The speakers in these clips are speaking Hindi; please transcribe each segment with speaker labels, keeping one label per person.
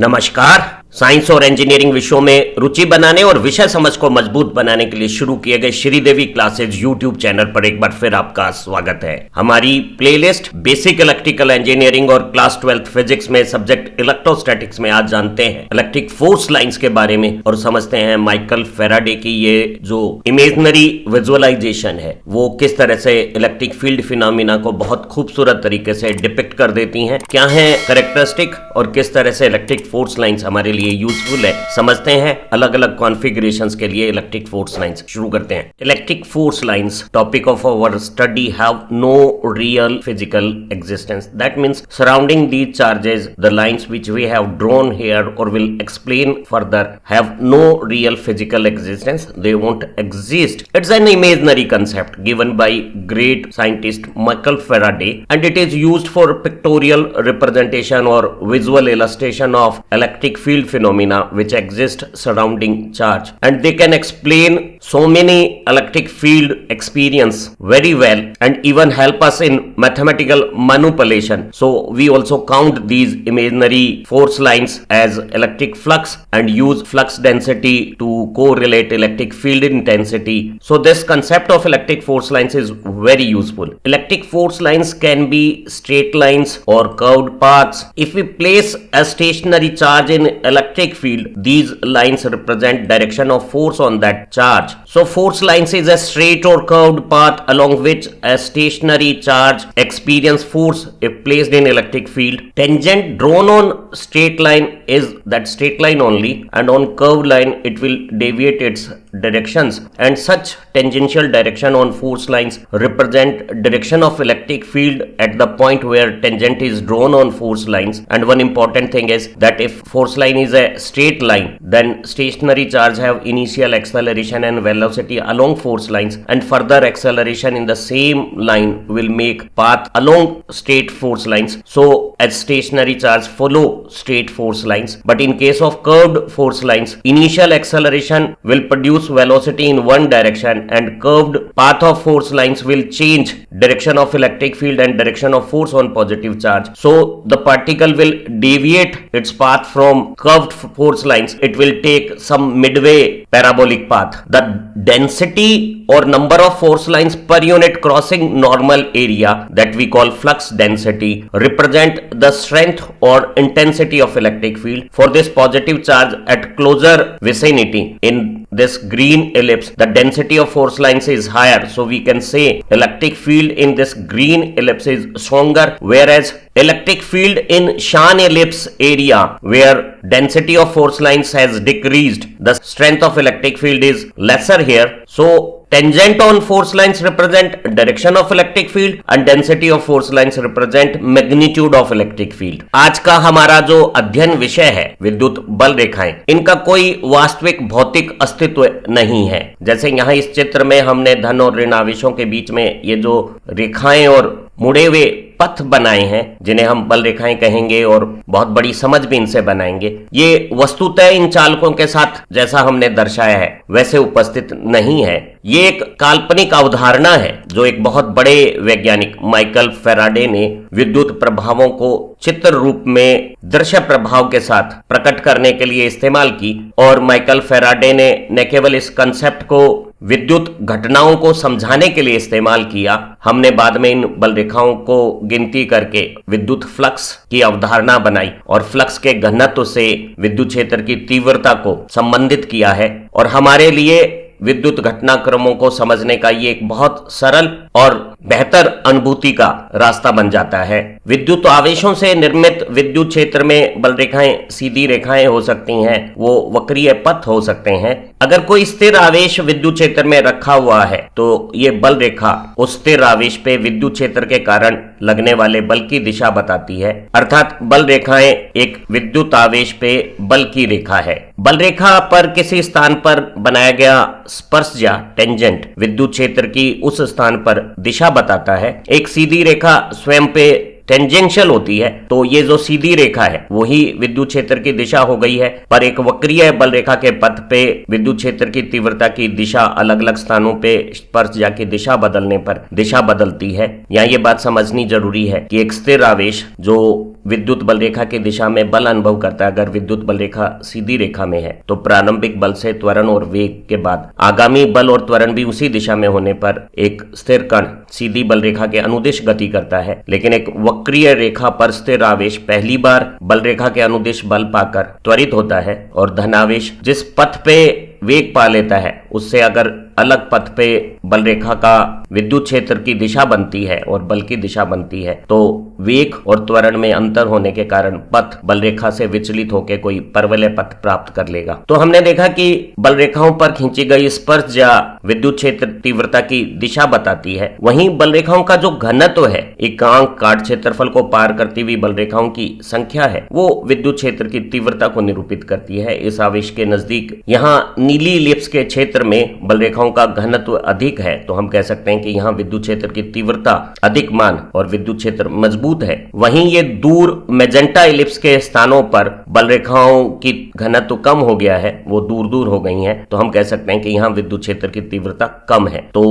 Speaker 1: नमस्कार। साइंस और इंजीनियरिंग विषयों में रुचि बनाने और विषय समझ को मजबूत बनाने के लिए शुरू किए गए श्रीदेवी क्लासेज यूट्यूब चैनल पर एक बार फिर आपका स्वागत है। हमारी प्लेलिस्ट बेसिक इलेक्ट्रिकल इंजीनियरिंग और क्लास 12th फिजिक्स में सब्जेक्ट इलेक्ट्रोस्टैटिक्स में आज जानते हैं इलेक्ट्रिक फोर्स लाइंस के बारे में और समझते हैं माइकल फेराडे की ये जो इमेजनरी विजुअलाइजेशन है वो किस तरह से इलेक्ट्रिक फील्ड फिनोमिना को बहुत खूबसूरत तरीके से डिपिक्ट कर देती हैं, क्या है कैरेक्टरिस्टिक और किस तरह से इलेक्ट्रिक फोर्स लाइंस हमारे लिए यूजफुल है। समझते हैं अलग अलग कॉन्फ़िगरेशंस के लिए इलेक्ट्रिक फोर्स लाइंस। शुरू करते हैं। Electric force lines topic of our study have no real physical existence. That means surrounding these charges the lines which we have drawn here और will explain further have no real physical existence. They won't exist. It's an imaginary concept given by great scientist Michael Faraday and it is used for pictorial representation or visual illustration of electric field phenomena which exist surrounding charge, and they can explain so many electric field experience very well and even help us in mathematical manipulation. So we also count these imaginary force lines as electric flux and use flux density to correlate electric field intensity. So this concept of electric force lines is very useful. Electric force lines can be straight lines or curved paths. If we place a stationary charge in electric field, these lines represent direction of force on that charge. So force lines is a straight or curved path along which a stationary charge experience force if placed in electric field. Tangent drawn on straight line is that straight line only, and on curved line it will deviate its directions, and such tangential direction on force lines represent direction of electric field at the point where tangent is drawn on force lines. And one important thing is that if force line is a straight line, then stationary charge have initial acceleration and velocity along force lines, and further acceleration in the same line will make path along straight force lines. So as stationary charge follow straight force lines, but in case of curved force lines, initial acceleration will produce velocity in one direction and curved path of force lines will change direction of electric field and direction of force on positive charge. So the particle will deviate its path from curved force lines. It will take some midway parabolic path. The density or number of force lines per unit crossing normal area that we call flux density represent the strength or intensity of electric field. For this positive charge at closer vicinity in this green ellipse, the density of force lines is higher, so we can say electric field in this green ellipse is stronger, whereas electric field in cyan ellipse area where density of force lines has decreased, the strength of electric field is lesser here. So tangent on force lines represent direction of electric field and density of force lines represent magnitude of electric field. आज का हमारा जो अध्ययन विषय है विद्युत बल रेखाएं, इनका कोई वास्तविक भौतिक अस्तित्व नहीं है। जैसे यहाँ इस चित्र में हमने धन और ऋण आवेशों के बीच में ये जो रेखाएं और मुड़े हुए पथ बनाए हैं जिन्हें हम बल रेखाएं कहेंगे और बहुत बड़ी समझ भी इनसे बनाएंगे, ये वस्तुतः इन चालकों के साथ जैसा हमने दर्शाया है वैसे उपस्थित नहीं है। ये एक काल्पनिक अवधारणा है जो एक बहुत बड़े वैज्ञानिक माइकल फेराडे ने विद्युत प्रभावों को चित्र रूप में दृश्य प्रभाव के साथ प्रकट करने के लिए इस्तेमाल की। और माइकल फेराडे ने न केवल इस कंसेप्ट को विद्युत घटनाओं को समझाने के लिए इस्तेमाल किया, हमने बाद में इन बल रेखाओं को गिनती करके विद्युत फ्लक्स की अवधारणा बनाई और फ्लक्स के घनत्व से विद्युत क्षेत्र की तीव्रता को संबंधित किया है। और हमारे लिए विद्युत घटनाक्रमों को समझने का ये एक बहुत सरल और बेहतर अनुभूति का रास्ता बन जाता है। विद्युत आवेशों से निर्मित विद्युत क्षेत्र में बल रेखाएं सीधी रेखाएं हो सकती हैं, वो वक्रीय पथ हो सकते हैं। अगर कोई स्थिर आवेश विद्युत क्षेत्र में रखा हुआ है तो ये बल रेखा उस स्थिर आवेश पे विद्युत क्षेत्र के कारण लगने वाले बल की दिशा बताती है। अर्थात बल रेखाएं एक विद्युत आवेश पे बल की रेखा है। बल रेखा पर किसी स्थान पर बनाया गया स्पर्शज्या टेंजेंट विद्युत क्षेत्र की उस स्थान पर दिशा बताता है। एक सीधी रेखा स्वयं पे टेंजेंशियल होती है, तो ये जो सीधी रेखा है वही विद्युत क्षेत्र की दिशा हो गई है। पर एक वक्रीय बल रेखा के पथ पे विद्युत क्षेत्र की तीव्रता की दिशा अलग अलग स्थानों पे स्पर्शज्या की दिशा बदलने पर दिशा बदलती है। यहाँ ये बात समझनी जरूरी है कि एक स्थिर आवेश जो विद्युत बल रेखा की दिशा में बल अनुभव करता है, अगर विद्युत बल रेखा सीधी रेखा में है तो प्रारंभिक बल से त्वरण और वेग के बाद आगामी बल और त्वरण भी उसी दिशा में होने पर एक स्थिर कण सीधी बल रेखा के अनुदिश गति करता है। लेकिन एक वक्रीय रेखा पर स्थिर आवेश पहली बार बल रेखा के अनुदिश बल पाकर त्वरित होता है और धनावेश जिस पथ पे वेग पा लेता है उससे अगर अलग पथ पे बल रेखा का विद्युत क्षेत्र की दिशा बनती है और बल की दिशा बनती है तो वेग और त्वरण में अंतर होने के कारण पथ बल रेखा से विचलित होकर कोई परवलय पथ प्राप्त कर लेगा। तो हमने देखा कि बल रेखाओं पर खींची गई स्पर्श या विद्युत क्षेत्र तीव्रता की दिशा बताती है, वहीं बल रेखाओं का जो घनत्व है, एकांक काट क्षेत्रफल को पार करती हुई बल रेखाओं की संख्या है, वो विद्युत क्षेत्र की तीव्रता को निरूपित करती है। इस आवेश के नजदीक यहाँ नीली इलिप्स के क्षेत्र में बल रेखाओं का घनत्व अधिक है, तो हम कह सकते हैं कि यहाँ विद्युत क्षेत्र की तीव्रता अधिक मान और विद्युत क्षेत्र मजबूत है। वहीं ये दूर मेजेंटा इलिप्स के स्थानों पर बल रेखाओं की घनत्व कम हो गया है, वो दूर दूर हो गई हैं, तो हम कह सकते हैं कि यहाँ विद्युत क्षेत्र की तीव्रता कम है। तो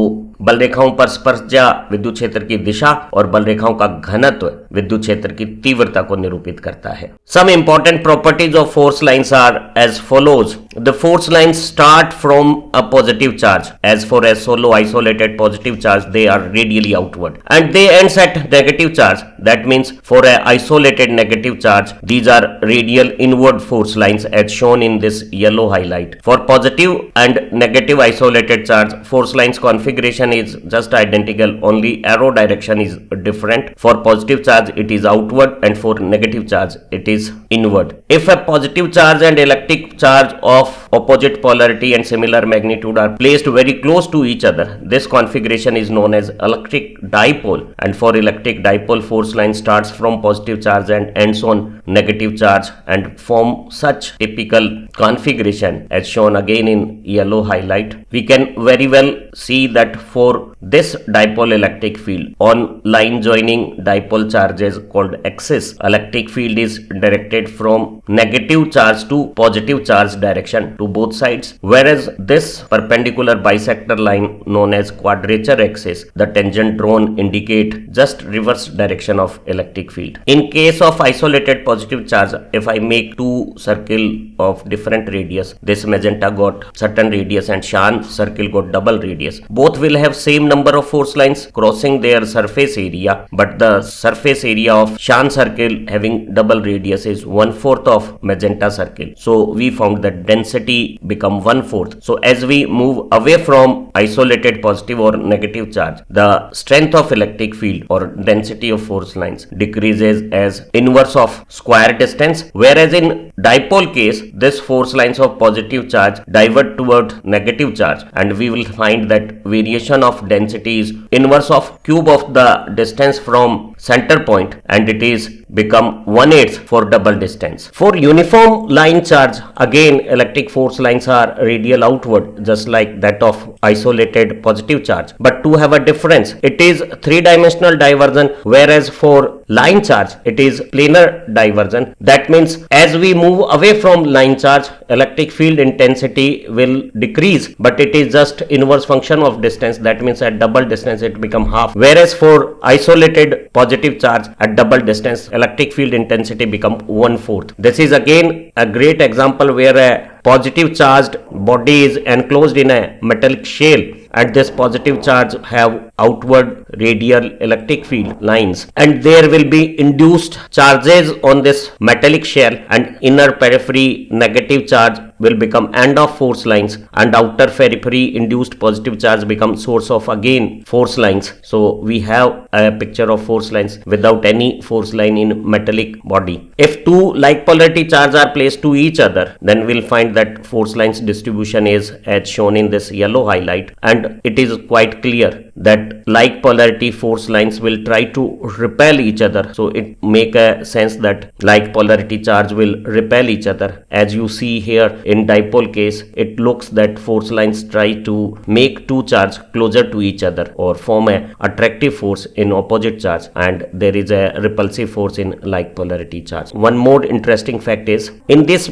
Speaker 1: बल रेखाओं पर स्पर्श या विद्युत क्षेत्र की दिशा और बल रेखाओं का घनत्व विद्युत क्षेत्र की तीव्रता को निरूपित करता है। Some important properties of force lines are as follows. The force lines start from a positive charge. As for a solo isolated positive charge, they are radially outward, and they ends at negative charge. That means for a isolated negative charge, these are radial inward force lines as shown in this yellow highlight. For positive and negative isolated charge, force lines configuration is just identical, only arrow direction is different. For positive charge it is outward and for negative charge it is inward. If a positive charge and electric charge of opposite polarity and similar magnitude are placed very close to each other, this configuration is known as electric dipole. And for electric dipole, force line starts from positive charge and ends on negative charge and form such typical configuration as shown again in yellow highlight. We can very well see that for this dipole electric field on line joining dipole charges called axis, electric field is directed from negative charge to positive charge direction to both sides, whereas this perpendicular bisector line known as quadrature axis, the tangent drawn indicate just reverse direction of electric field. In case of isolated positive charge, if I make two circle of different radius, this magenta got certain radius and cyan circle got double radius, both will have same number of force lines crossing their surface area, but the surface area of cyan circle having double radius is 1/4 of magenta circle. So we found that density become 1/4. So as we move away from isolated positive or negative charge, the strength of electric field or density of force lines decreases as inverse of square distance, whereas in dipole case this force lines of positive charge divert toward negative charge, and we will find that variation of density is inverse of cube of the distance from center point, and it is become 1/8 for double distance. For uniform line charge, again electric force lines are radial outward just like that of isolated positive charge, but to have a difference, it is three-dimensional diversion, whereas for line charge it is planar diversion. That means as we move away from line charge, electric field intensity will decrease, but it is just inverse function of distance. That means at double distance it become half, whereas for isolated positive charge at double distance electric field intensity become 1/4. This is again a great example where a positive charged body is enclosed in a metallic shell, and this positive charge have outward radial electric field lines, and there will be induced charges on this metallic shell, and inner periphery negative charge will become end of force lines, and outer periphery induced positive charge become source of again force lines. So we have a picture of force lines without any force line in metallic body. If two like polarity charge are placed to each other, then we'll find that force lines distribution is as shown in this yellow highlight, and it is quite clear that like polarity force lines will try to repel each other. So it make a sense that like polarity charge will repel each other. As you see here in dipole case, it looks that force lines try to make two charge closer to each other or form a attractive force in opposite charge, and there is a repulsive force in like polarity charge. One more interesting fact is in this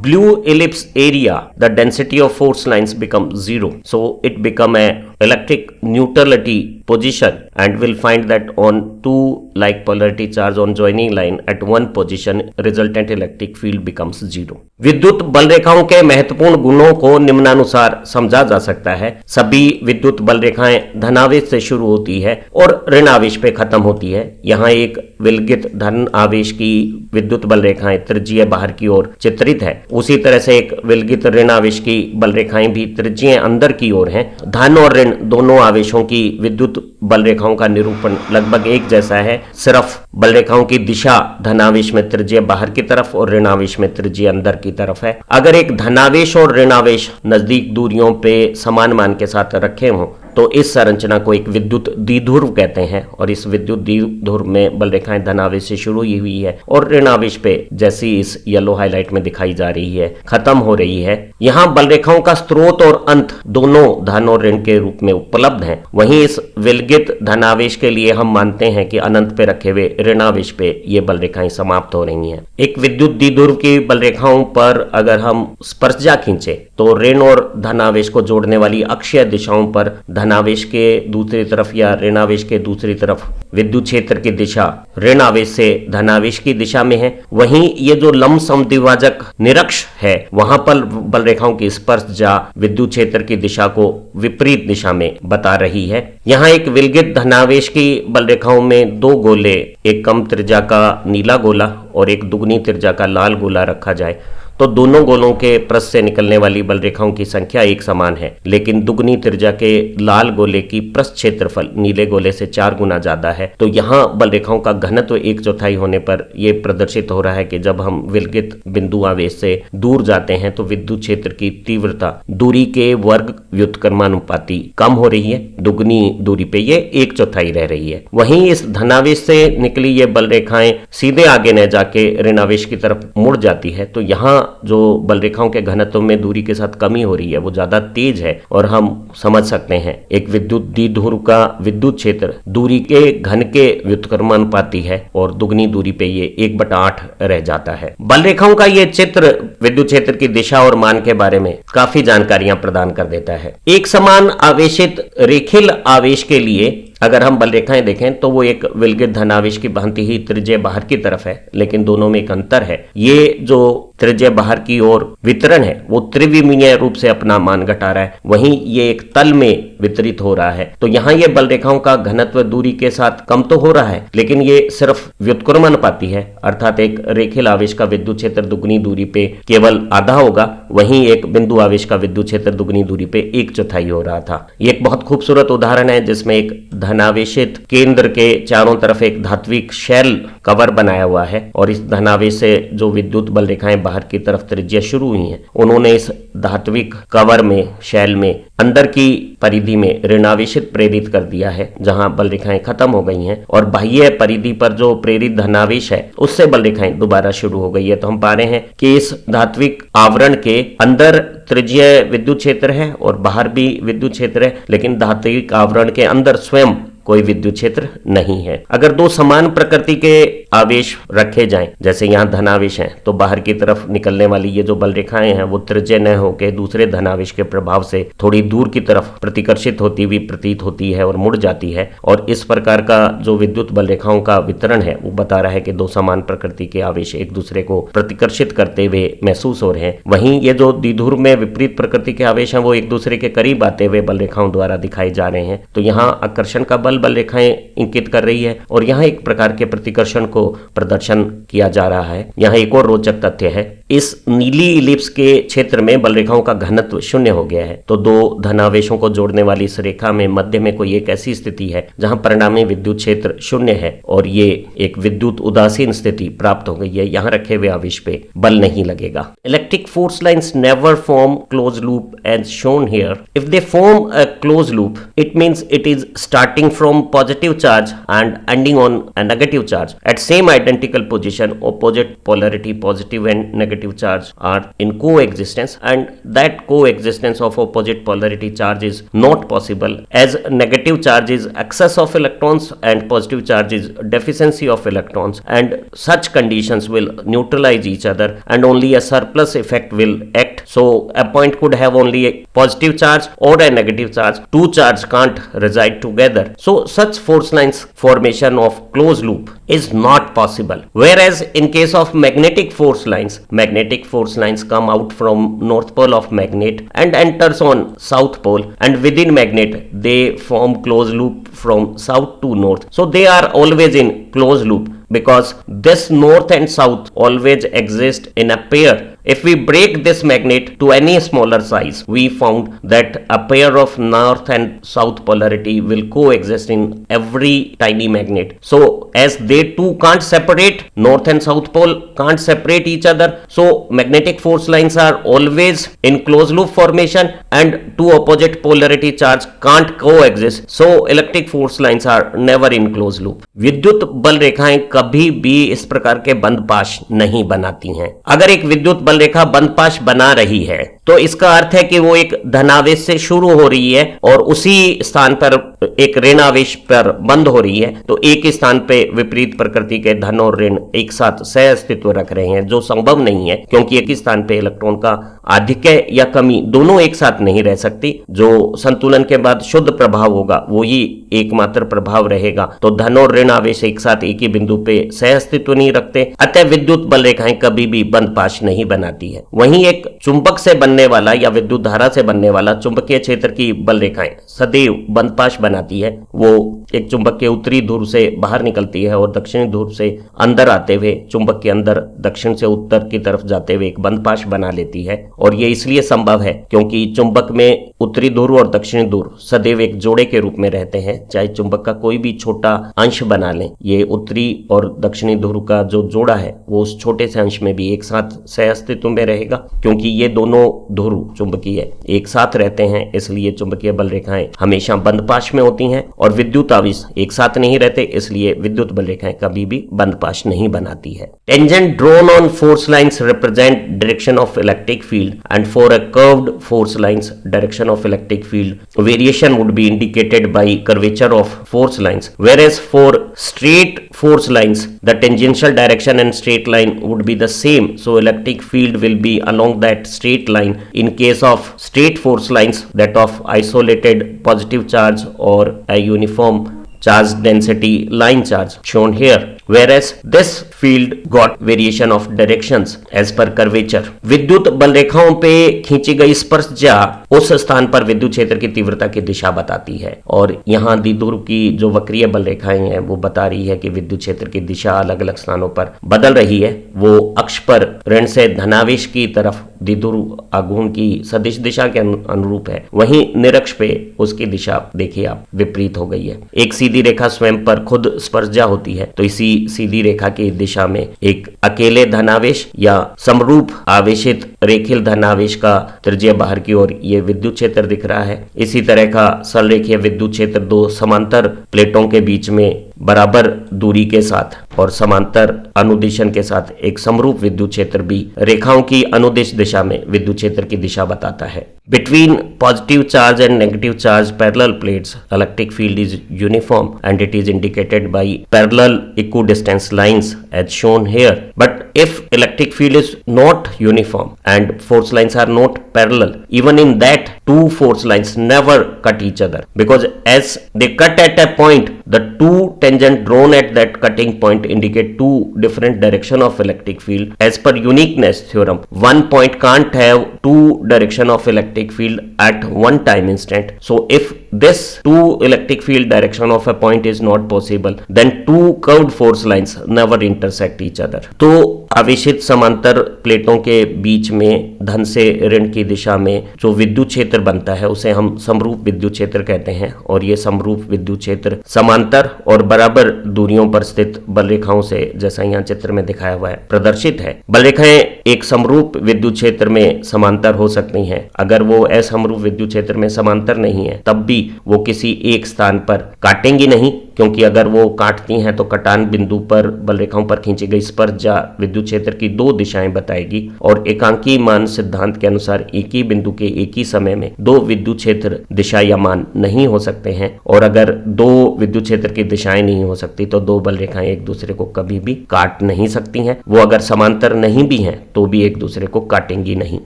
Speaker 1: blue ellipse area, the density of force lines become 0. So it become a electric neutrality position and will find that on two like polarity charge on joining line at one position resultant electric field becomes zero। विद्युत बल रेखाओं के महत्वपूर्ण गुणों को निम्नानुसार समझा जा सकता है। सभी विद्युत बल रेखाएं धनावेश से शुरू होती है और ऋणावेश पे खत्म होती है। यहाँ एक विलगित धन आवेश की विद्युत बल रेखाएं त्रिज्यीय बाहर की ओर चित्रित है, उसी तरह से एक विलगित ऋण आवेश की बल रेखाएं भी त्रिज्यीय अंदर की ओर हैं। धन और ऋण दोनों आवेशों की विद्युत बल रेखाओं का निरूपण लगभग एक जैसा है, सिर्फ बल रेखाओं की दिशा धनावेश में त्रिज्यीय बाहर की तरफ और ऋणावेश में त्रिज्यीय अंदर की तरफ है। अगर एक धनावेश और ऋणावेश नजदीक दूरियों पे समान मान के साथ रखे हों तो इस संरचना को एक विद्युत द्विध्रुव कहते हैं और इस विद्युत द्विध्रुव में बल रेखाएं धनावेश से शुरू हुई है और ऋणावेश पे जैसी इस येलो हाईलाइट में दिखाई जा रही है खत्म हो रही है। यहाँ बल रेखाओं का स्रोत और अंत दोनों धन और ऋण के रूप में उपलब्ध हैं। वहीं इस विलगित धनावेश के लिए हम मानते हैं कि अनंत पे रखे हुए ऋणावेश पे ये बल रेखाएं समाप्त हो रही हैं। एक विद्युत द्विध्रुव की बल रेखाओं पर अगर हम स्पर्शजा खींचे तो ऋण और धनावेश को जोड़ने वाली अक्षीय दिशाओं पर धनावेश के दूसरी तरफ या ऋणावेश के दूसरी तरफ विद्युत क्षेत्र की दिशा ऋण आवेश से धनावेश की दिशा में है। वहीं ये जो लंब समद्विभाजक निरक्ष है वहां पर बल रेखाओं की स्पर्शजा विद्युत क्षेत्र की दिशा को विपरीत दिशा में बता रही है। यहाँ एक विलगित धनावेश की बल रेखाओं में दो गोले, एक कम त्रिज्या का नीला गोला और एक दुगनी त्रिज्या का लाल गोला रखा जाए तो दोनों गोलों के पृष्ठ से निकलने वाली बल रेखाओं की संख्या एक समान है, लेकिन दुगनी त्रिज्या के लाल गोले की पृष्ठ क्षेत्रफल नीले गोले से 4 गुना ज्यादा है। तो यहाँ बल रेखाओं का घनत्व 1/4 होने पर यह प्रदर्शित हो रहा है कि जब हम विलगित बिंदु आवेश से दूर जाते हैं तो विद्युत क्षेत्र की तीव्रता दूरी के वर्ग व्युत्क्रमानुपाती कम हो रही है, दुगनी दूरी पे ये 1/4 रह रही है। वहीं इस धनावेश से निकली ये बल रेखाएं सीधे आगे न जाके ऋणावेश की तरफ मुड़ जाती है, तो यहाँ जो बल रेखाओं के घनत्व में दूरी के साथ कमी हो रही है वो ज्यादा तेज है और हम समझ सकते हैं एक विद्युत द्विध्रुव का विद्युत क्षेत्र दूरी के घन के व्युत्क्रमानुपाती है और दुगनी दूरी पे ये 1/8 रह जाता है। बल रेखाओं का ये चित्र विद्युत क्षेत्र की दिशा और मान के बारे में काफी जानकारियां प्रदान कर देता है। एक समान आवेशित रेखीय आवेश के लिए अगर हम बल रेखाएं देखें तो वो एक विलगित धनावेश की भांति ही त्रिज्या बाहर की तरफ है, लेकिन दोनों में एक अंतर है। ये जो त्रिज्या बाहर की ओर वितरण है वो त्रिविमीय रूप से अपना मान घटा रहा है, वहीं ये एक तल में वितरित हो रहा है। तो यहाँ ये बल रेखाओं का घनत्व दूरी के साथ कम तो हो रहा है, लेकिन ये सिर्फ व्युत्क्रमानुपाती है, अर्थात एक रेखीय आवेश का विद्युत क्षेत्र दुगनी दूरी पे केवल आधा होगा, वहीं एक बिंदु आवेश का विद्युत क्षेत्र दुगनी दूरी पे 1/4 हो रहा था। ये एक बहुत खूबसूरत उदाहरण है जिसमें एक धनावेशित केंद्र के चारों तरफ एक धात्विक शेल कवर बनाया हुआ है और इस धनावेश से जो विद्युत बल रेखाएं बाहर की तरफ त्रिज्या शुरू हुई हैं उन्होंने इस धात्विक कवर में शेल में अंदर की परिधि में ऋणावेशित प्रेरित कर दिया है, जहां बल रेखाएं खत्म हो गई हैं और बाह्य परिधि पर जो प्रेरित धनावेश है उससे बल रेखाएं दोबारा शुरू हो गई है। तो हम पा रहे हैं कि इस धात्विक आवरण के अंदर त्रिज्यीय विद्युत क्षेत्र है और बाहर भी विद्युत क्षेत्र है, लेकिन धात्विक आवरण के अंदर स्वयं कोई विद्युत क्षेत्र नहीं है। अगर दो समान प्रकृति के आवेश रखे जाएं, जैसे यहाँ धनावेश हैं, तो बाहर की तरफ निकलने वाली ये जो बल रेखाएं हैं वो त्रिज्य न होकर दूसरे धनावेश के प्रभाव से थोड़ी दूर की तरफ प्रतिकर्षित होती हुई प्रतीत होती है और मुड़ जाती है, और इस प्रकार का जो विद्युत बल रेखाओं का वितरण है वो बता रहा है कि दो समान प्रकृति के आवेश एक दूसरे को प्रतिकर्षित करते हुए महसूस हो रहे हैं। वहीं ये जो द्विध्रुव में विपरीत प्रकृति के आवेश हैं वो एक दूसरे के करीब आते हुए बल रेखाओं द्वारा दिखाए जा रहे हैं। तो यहाँ आकर्षण का बल रेखाएं इंकित कर रही है और यहाँ एक प्रकार के प्रतिकर्षण को प्रदर्शन किया जा रहा है। यहाँ एक और रोचक तथ्य है, इस नीली इलिप्स के क्षेत्र में बल रेखाओं का घनत्व 0 हो गया है। तो दो धनावेशों को जोड़ने वाली इस रेखा में मध्य में कोई एक ऐसी स्थिति है जहां परिणामी विद्युत क्षेत्र 0 है और ये एक विद्युत उदासीन स्थिति प्राप्त हो गई है। यहाँ रखे हुए आवेश पे बल नहीं लगेगा। Electric force lines never form close loop as shown here. If they form a close loop it means it is starting from positive charge and ending on a negative charge at same identical position, opposite polarity positive and negative negative charge are in coexistence, and that coexistence of opposite polarity charge is not possible, as negative charge is excess of electrons and positive charge is deficiency of electrons, and such conditions will neutralize each other and only a surplus effect will act. So a point could have only a positive charge or a negative charge. Two charges can't reside together. So such force lines formation of closed loop is not possible. Whereas in case of magnetic force lines come out from north pole of magnet and enters on south pole, and within magnet they form closed loop from south to north. So they are always in closed loop because this north and south always exist in a pair. If we break this magnet to any smaller size, we found that a pair of north and south polarity will coexist in every tiny magnet. So as they two can't separate, north and south pole can't separate each other, so magnetic force lines are always in closed loop formation and two opposite polarity charge can't coexist. So electric force lines are never in closed loop. विद्युत बल रेखाएं कभी भी इस प्रकार के बंद पाश नहीं बनाती हैं। अगर एक विद्युत बल रेखा बंद पाश बना रही है तो इसका अर्थ है कि वो एक धनावेश से शुरू हो रही है और उसी स्थान पर एक ऋण आवेश पर बंद हो रही है, तो एक ही स्थान पे विपरीत प्रकृति के धन और ऋण एक साथ सह अस्तित्व रख रहे हैं, जो संभव नहीं है क्योंकि एक ही स्थान पे इलेक्ट्रॉन का आधिक्य या कमी दोनों एक साथ नहीं रह सकती। जो संतुलन के बाद शुद्ध प्रभाव होगा वो ही एकमात्र प्रभाव रहेगा। तो धन और ऋण आवेश एक साथ एक ही बिंदु पे सह अस्तित्व नहीं रखते, अतः विद्युत बल रेखाएं कभी भी बंद पाश नहीं बनाती है। वहीं एक चुंबक से बनने वाला या विद्युत धारा से बनने वाला चुंबकीय क्षेत्र की बल रेखाएं सदैव बंद पाश बनाती है। वो एक चुंबक के उत्तरी ध्रुव से बाहर निकलती है और दक्षिणी ध्रुव से अंदर आते हुए चुंबक के अंदर दक्षिण से उत्तर की तरफ जाते हुए एक बंद पाश बना लेती है। और ये इसलिए संभव है क्योंकि चुंबक में उत्तरी ध्रुव और दक्षिणी ध्रुव सदैव एक जोड़े के रूप में रहते हैं। चाहे चुंबक का कोई भी छोटा अंश बना लें, ये उत्तरी और दक्षिणी ध्रुव का जो जोड़ा है वो उस छोटे से अंश में भी एक साथ सह अस्तित्व में रहेगा, क्योंकि ये दोनों ध्रुव चुंबकीय एक साथ रहते हैं। इसलिए चुंबकीय बल रेखाएं हमेशा बंद पाश में होती हैं और विद्युत आवेश एक साथ नहीं रहते, इसलिए विद्युत बल रेखाएं कभी भी बंद पाश नहीं बनाती है। Tangent drawn on force lines represent direction of electric field and for a curved force lines direction of electric field variation would be indicated by curvature of force lines, whereas for straight force lines the tangential direction and straight line would be the same, so electric field will be along that straight line. In case of straight force lines, that of isolated positive charge or a uniform charge density line charge shown here, whereas this field got variation of directions as per curvature. विद्युत बल रेखाओं पे खींची गई स्पर्शजा उस स्थान पर विद्युत क्षेत्र की तीव्रता की दिशा बताती है, और यहाँ द्विध्रुव की जो वक्रीय बल रेखाएं हैं वो बता रही है कि विद्युत क्षेत्र की दिशा अलग अलग स्थानों पर बदल रही है। वो अक्ष पर ऋण से धनावेश की तरफ द्विध्रुव आघूर्ण की सदिश दिशा के अनुरूप है, वहीं निरक्ष पे उसकी दिशा देखिए आप विपरीत हो गई है। एक सीधी रेखा स्वयं पर खुद स्पर्शजा होती है, तो इसी सीधी रेखा की दिशा में एक अकेले धनावेश या समरूप आवेशित रेखीय धनावेश का त्रिज्य बाहर की ओर ये विद्युत क्षेत्र दिख रहा है। इसी तरह का सरल रेखीय विद्युत क्षेत्र दो समांतर प्लेटों के बीच में बराबर दूरी के साथ और समांतर अनुदिशन के साथ एक समरूप विद्युत क्षेत्र भी रेखाओं की अनुदिश दिशा में विद्युत क्षेत्र की दिशा बताता है। Between positive charge and negative charge parallel plates, electric field is uniform and it is indicated by parallel equidistant lines as shown here. But if electric field is not uniform and force lines are not parallel, even in that two force lines never cut each other, because as they cut at a point, the two tangent drawn at that cutting point indicate two different direction of electric field. As per uniqueness theorem, one point can't have two direction of electric field at one time instant. So if this two electric field direction of a point is not possible, then two curved force lines never intersect each other. तो आवेशित समांतर प्लेटों के बीच में धन से ऋण की दिशा में जो विद्युत क्षेत्र बनता है उसे हम समरूप विद्युत क्षेत्र कहते हैं, और ये समरूप विद्युत क्षेत्र समांतर और बराबर दूरियों पर स्थित बल रेखाओं से, जैसा यहाँ चित्र में दिखाया हुआ है, प्रदर्शित है। बल रेखाएं एक समरूप विद्युत क्षेत्र में समांतर हो सकती हैं। अगर वो असमरूप विद्युत क्षेत्र में समांतर नहीं है तब भी वो किसी एक स्थान पर काटेंगी नहीं, क्योंकि अगर वो काटती हैं तो कटान बिंदु पर बल रेखाओं पर खींची गई स्पर्शजा विद्युत क्षेत्र की दो दिशाएं बताएगी और एकांकी मान सिद्धांत के अनुसार एक ही बिंदु के एक ही समय में दो विद्युत क्षेत्र दिशा या मान नहीं हो सकते हैं, और अगर दो विद्युत क्षेत्र की दिशाएं नहीं हो सकती तो दो बल रेखाएं एक दूसरे को कभी भी काट नहीं सकती हैं। वो अगर समांतर नहीं भी हैं तो भी एक दूसरे को काटेंगी नहीं।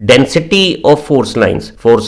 Speaker 1: Density of force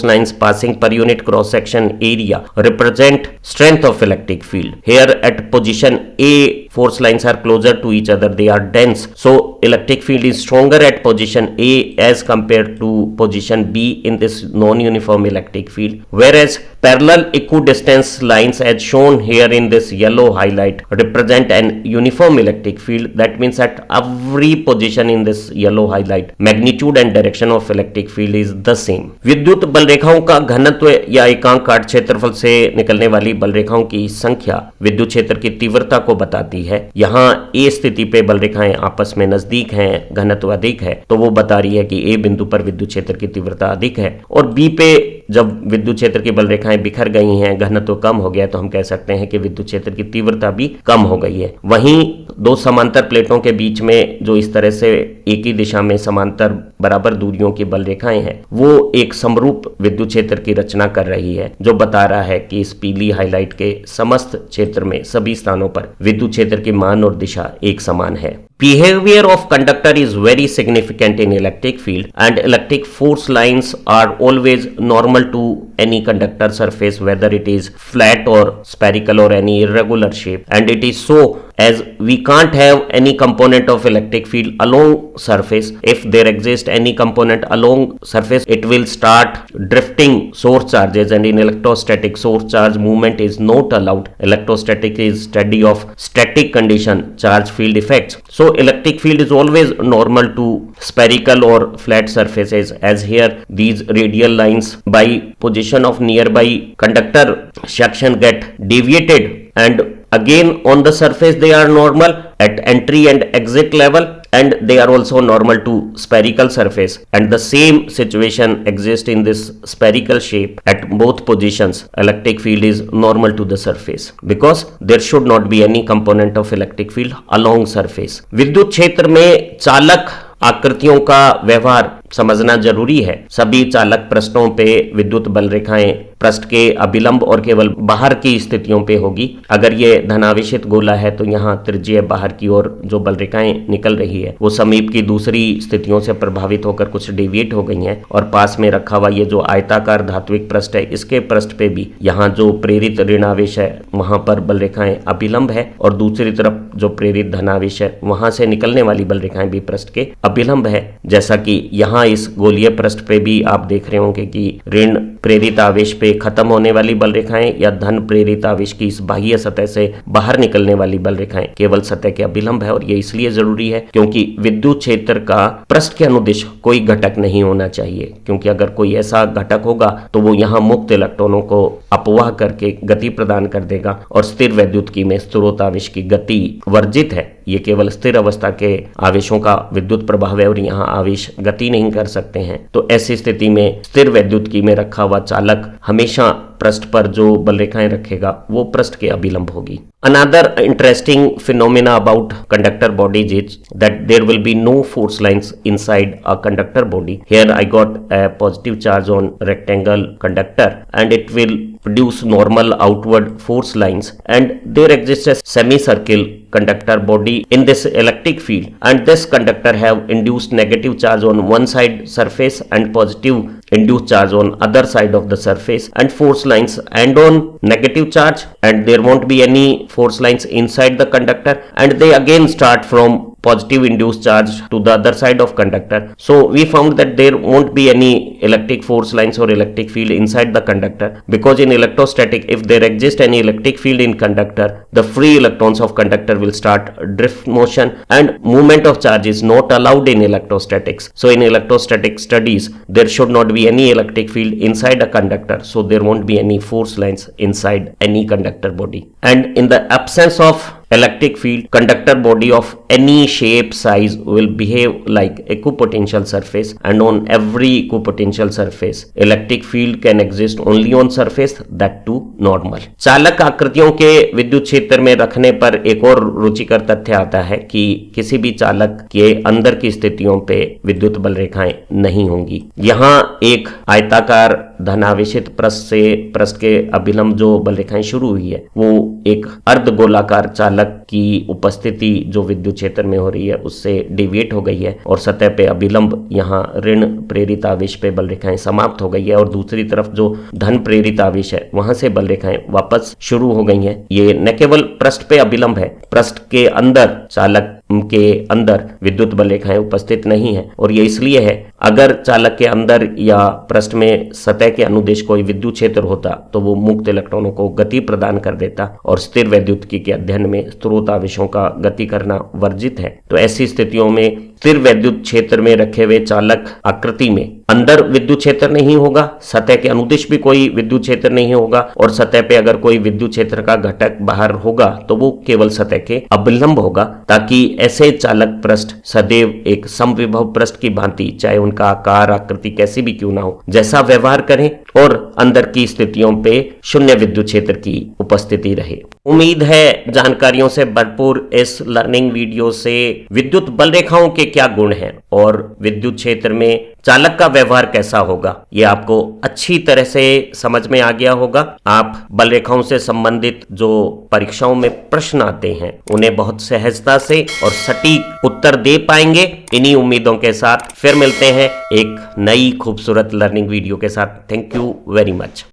Speaker 1: lines passing per unit cross section area represent strength of electric field. Here eight position A force lines are closer to each other, they are dense, so electric field is stronger at position A as compared to position B in this non-uniform electric field, whereas parallel equidistance lines as shown here in this yellow highlight represent an uniform electric field. That means at every position in this yellow highlight magnitude and direction of electric field is the same. विद्युत बल रेखाओं का घनत्व या एकांक काट क्षेत्रफल से निकलने वाली बल रेखाओं की संख्या विद्युत क्षेत्र की तीव्रता को बताती है। यहाँ ए स्थिति पे बल रेखाएं आपस में नजदीक हैं, घनत्व अधिक है, तो वो बता रही है कि ए बिंदु पर विद्युत क्षेत्र की तीव्रता अधिक है, और बी पे जब विद्युत क्षेत्र की बल रेखाएं बिखर गई हैं, घनत्व कम हो गया, तो हम कह सकते हैं कि विद्युत क्षेत्र की तीव्रता भी कम हो गई है। वहीं दो समांतर प्लेटों के बीच में जो इस तरह से एक ही दिशा में समांतर बराबर दूरियों की बल रेखाएं हैं, वो एक समरूप विद्युत क्षेत्र की रचना कर रही है, जो बता रहा है कि इस पीली हाईलाइट के समस्त क्षेत्र में सभी स्थानों पर विद्युत क्षेत्र की मान और दिशा एक समान है। Behavior of conductor is very significant in electric field, and electric force lines are always normal to any conductor surface, whether it is flat or spherical or any irregular shape, and it is so as we can't have any component of electric field along surface. If there exists any component along surface, it will start drifting source charges, and in electrostatic source charge movement is not allowed. Electrostatic is study of static condition charge field effects. So electric field is always normal to spherical or flat surfaces, as here these radial lines by position of nearby conductor section get deviated, and again on the surface they are normal at entry and exit level, and they are also normal to spherical surface, and the same situation exists in this spherical shape at both positions. Electric field is normal to the surface because there should not be any component of electric field along surface. विद्युत क्षेत्र में चालक आकृतियों का व्यवहार समझना जरूरी है। सभी चालक पृष्ठों पे विद्युत बल रेखाएं पृष्ठ के अभिलंब और केवल बाहर की स्थितियों पे होगी। अगर ये धनावेशित गोला है तो यहाँ त्रिज्यीय बाहर की ओर जो बल रेखाएं निकल रही है वो समीप की दूसरी स्थितियों से प्रभावित होकर कुछ डेविएट हो गई हैं, और पास में रखा हुआ ये जो आयताकार धात्विक पृष्ठ है, इसके पृष्ठ पे भी यहाँ जो प्रेरित ऋणावेश है वहां पर बल रेखाएं अभिलंब है, और दूसरी तरफ जो प्रेरित धनावेश है वहां से निकलने वाली बल रेखाएं भी पृष्ठ के अभिलंब है। जैसा कि यहाँ इस गोलीय पृष्ठ पे भी आप देख रहे होंगे कि ऋण प्रेरित आवेश पे खत्म होने वाली बल रेखाएं या धन प्रेरित आवेश की इस बाह्य सतह से बाहर निकलने वाली बल रेखाएं केवल सतह के अभिलंब है, और ये इसलिए जरूरी है क्योंकि विद्युत क्षेत्र का पृष्ठ के अनुदिश कोई घटक नहीं होना चाहिए, क्योंकि अगर कोई ऐसा घटक होगा तो वो यहाँ मुक्त इलेक्ट्रॉनों को अपवाह करके गति प्रदान कर देगा, और स्थिर वैद्युतिकी में स्थिरोतावेश की गति वर्जित है। ये केवल स्थिर अवस्था के आवेशों का विद्युत प्रभाव है और यहाँ आवेश गति नहीं कर सकते हैं। तो ऐसी स्थिति में स्थिर वैद्युतिकी में रखा हुआ चालक हमेशा पृष्ठ पर जो बल रेखाएं रखेगा वो पृष्ठ के अभिलंब होगी। Another interesting phenomena about conductor bodies is that there will be no force lines inside a conductor body. Here I got a positive charge on rectangle conductor, and it will produce normal outward force lines, and there exists a semicircle conductor body in this electric field, and this conductor have induced negative charge on one side surface and positive induced charge on other side of the surface, and force lines end on negative charge, and there won't be any force lines inside the conductor, and they again start from positive induced charge to the other side of conductor. So we found that there won't be any electric force lines or electric field inside the conductor, because in electrostatic, if there exists any electric field in conductor, the free electrons of conductor will start drift motion, and movement of charge is not allowed in electrostatics. So in electrostatic studies, there should not be any electric field inside a conductor, so there won't be any force lines inside any conductor body. And in the absence of electric field, conductor body of any shape size will behave like equipotential surface, and on every equipotential surface electric field can exist only on surface, that too normal। चालक आकृतियों के विद्युत क्षेत्र में रखने पर एक और रुचिकर तथ्य आता है कि किसी भी चालक के अंदर की स्थितियों पे विद्युत बल रेखाएं नहीं होंगी। यहाँ एक आयताकार धनावेशित पृष्ठ से पृष्ठ के अभिलंब जो बल रेखाएं शुरू हुई है वो एक अर्धगोलाकार चालक की उपस्थिति जो विद्युत क्षेत्र में हो रही है उससे डेविएट हो गई है और सतह पे अभिलंब यहाँ ऋण प्रेरित आवेश पे बल रेखाएं समाप्त हो गई है और दूसरी तरफ जो धन प्रेरित आवेश है वहां से बल रेखाएं वापस शुरू हो गई हैं। ये न केवल पृष्ठ पे अभिलंब है, पृष्ठ के अंदर चालक के अंदर विद्युत बल रेखाएं उपस्थित नहीं है और ये इसलिए है अगर चालक के अंदर या पृष्ठ में सतह के अनुदिश कोई विद्युत क्षेत्र होता तो वो मुक्त इलेक्ट्रॉनों को गति प्रदान कर देता और स्थिर वैद्युतिकी के अध्ययन में स्रोत आवेशों का गति करना वर्जित है। तो ऐसी स्थितियों में स्थिर वैद्युत क्षेत्र में रखे हुए चालक आकृति में अंदर विद्युत क्षेत्र नहीं होगा, सतह के अनुदिश भी कोई विद्युत क्षेत्र नहीं होगा और सतह पे अगर कोई विद्युत क्षेत्र का घटक बाहर होगा तो वो केवल सतह के अभिलंब होगा, ताकि ऐसे चालक पृष्ठ सदैव एक समविभव पृष्ठ की भांति, चाहे उनका आकार आकृति कैसी भी क्यों ना हो, जैसा व्यवहार करें और अंदर की स्थितियों पे शून्य विद्युत क्षेत्र की उपस्थिति रहे। उम्मीद है जानकारियों से भरपूर इस लर्निंग वीडियो से विद्युत बल रेखाओं के क्या गुण हैं और विद्युत क्षेत्र में चालक का व्यवहार कैसा होगा ये आपको अच्छी तरह से समझ में आ गया होगा। आप बल रेखाओं से संबंधित जो परीक्षाओं में प्रश्न आते हैं उन्हें बहुत सहजता से और सटीक उत्तर दे पाएंगे। इन्हीं उम्मीदों के साथ फिर मिलते हैं एक नई खूबसूरत लर्निंग वीडियो के साथ। Thank you very much.